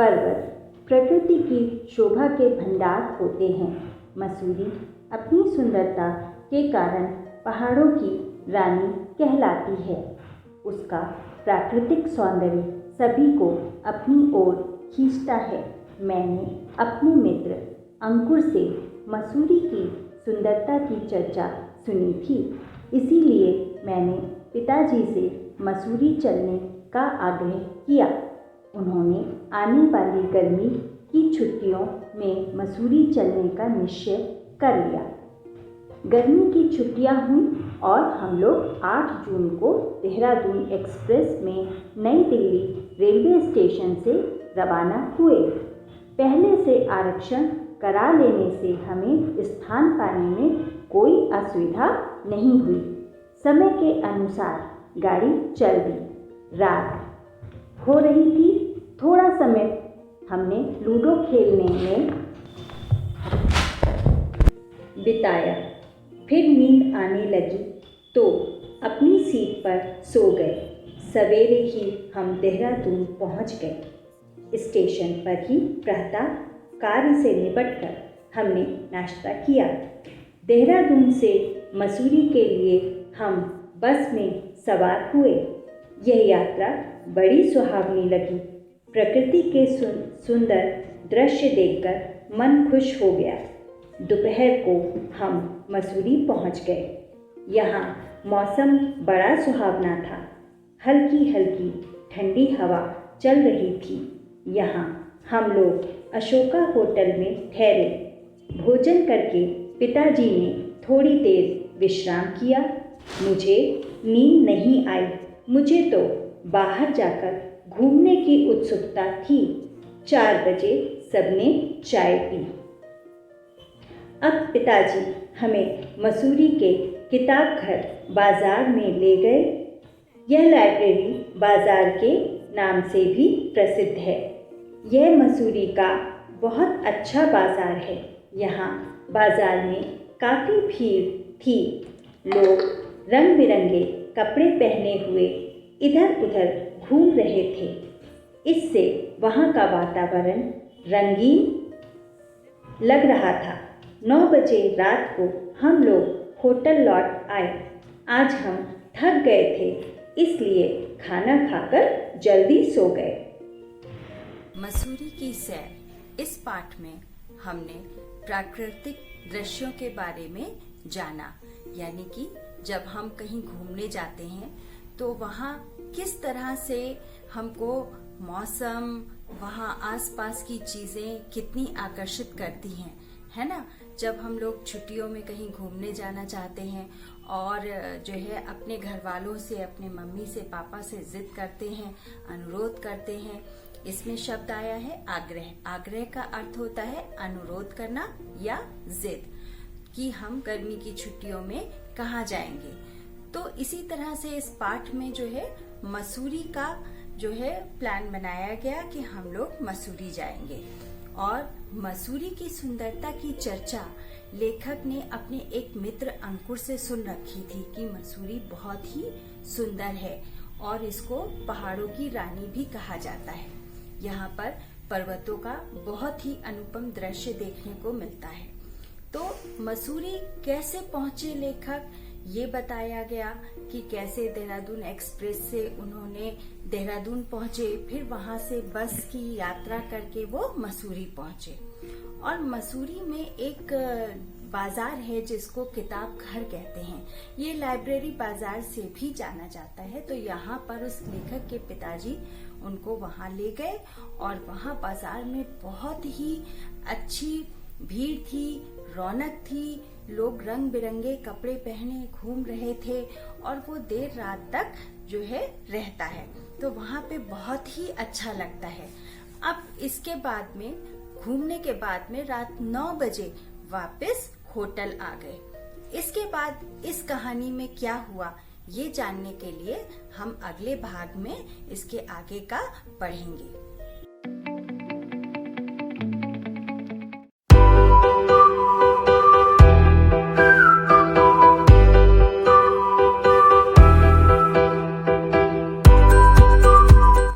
पर्वत प्रकृति की शोभा के भंडार होते हैं। मसूरी अपनी सुंदरता के कारण पहाड़ों की रानी कहलाती है। उसका प्राकृतिक सौंदर्य सभी को अपनी ओर खींचता है। मैंने अपने मित्र अंकुर से मसूरी की सुंदरता की चर्चा सुनी थी, इसीलिए मैंने पिताजी से मसूरी चलने का आग्रह किया। उन्होंने आने वाली गर्मी की छुट्टियों में मसूरी चलने का निश्चय कर लिया। गर्मी की छुट्टियां हुई और हम लोग 8 जून को देहरादून एक्सप्रेस में नई दिल्ली रेलवे स्टेशन से रवाना हुए। पहले से आरक्षण करा लेने से हमें स्थान पाने में कोई असुविधा नहीं हुई। समय के अनुसार गाड़ी चल दी। रात हो रही थी। थोड़ा समय हमने लूडो खेलने में बिताया। फिर नींद आने लगी तो अपनी सीट पर सो गए। सवेरे ही हम देहरादून पहुंच गए। स्टेशन पर ही प्रातः कार्य से निपटकर हमने नाश्ता किया। देहरादून से मसूरी के लिए हम बस में सवार हुए। यह यात्रा बड़ी सुहावनी लगी। प्रकृति के सुंदर दृश्य देखकर मन खुश हो गया। दोपहर को हम मसूरी पहुंच गए। यहाँ मौसम बड़ा सुहावना था। हल्की हल्की ठंडी हवा चल रही थी। यहाँ हम लोग अशोका होटल में ठहरे। भोजन करके पिताजी ने थोड़ी देर विश्राम किया। मुझे नींद नहीं आई। मुझे तो बाहर जाकर घूमने की उत्सुकता थी। 4 बजे सबने चाय पी। अब पिताजी हमें मसूरी के किताब घर बाजार में ले गए। यह लाइब्रेरी बाजार के नाम से भी प्रसिद्ध है। यह मसूरी का बहुत अच्छा बाजार है। यहाँ बाजार में काफ़ी भीड़ थी। लोग रंग बिरंगे कपड़े पहने हुए इधर उधर घूम रहे थे। इससे वहाँ का वातावरण रंगीन लग रहा था। 9 बजे रात को हम लोग होटल लौट आए। आज हम थक गए थे, इसलिए खाना खाकर जल्दी सो गए। मसूरी की सैर। इस पाठ में हमने प्राकृतिक दृश्यों के बारे में जाना, यानी कि जब हम कहीं घूमने जाते हैं तो वहाँ किस तरह से हमको मौसम, वहाँ आसपास की चीजें कितनी आकर्षित करती हैं, है ना। जब हम लोग छुट्टियों में कहीं घूमने जाना चाहते हैं और जो है अपने घर वालों से, अपने मम्मी से, पापा से जिद करते हैं, अनुरोध करते हैं। इसमें शब्द आया है आग्रह। आग्रह का अर्थ होता है अनुरोध करना या जिद, कि हम गर्मी की छुट्टियों में कहाँ जाएंगे। तो इसी तरह से इस पाठ में जो है मसूरी का जो है प्लान बनाया गया कि हम लोग मसूरी जाएंगे। और मसूरी की सुंदरता की चर्चा लेखक ने अपने एक मित्र अंकुर से सुन रखी थी कि मसूरी बहुत ही सुंदर है और इसको पहाड़ों की रानी भी कहा जाता है। यहाँ पर पर्वतों का बहुत ही अनुपम दृश्य देखने को मिलता है। तो मसूरी कैसे पहुंचे लेखक, ये बताया गया कि कैसे देहरादून एक्सप्रेस से उन्होंने देहरादून पहुंचे, फिर वहां से बस की यात्रा करके वो मसूरी पहुंचे। और मसूरी में एक बाजार है जिसको किताब घर कहते हैं। ये लाइब्रेरी बाजार से भी जाना जाता है। तो यहाँ पर उस लेखक के पिताजी उनको वहां ले गए और वहां बाजार में बहुत ही अच्छी भीड़ थी, रौनक थी। लोग रंग बिरंगे कपड़े पहने घूम रहे थे और वो देर रात तक जो है रहता है। तो वहाँ पे बहुत ही अच्छा लगता है। अब इसके बाद में घूमने के बाद में रात 9 बजे वापस होटल आ गए। इसके बाद इस कहानी में क्या हुआ ये जानने के लिए हम अगले भाग में इसके आगे का पढ़ेंगे।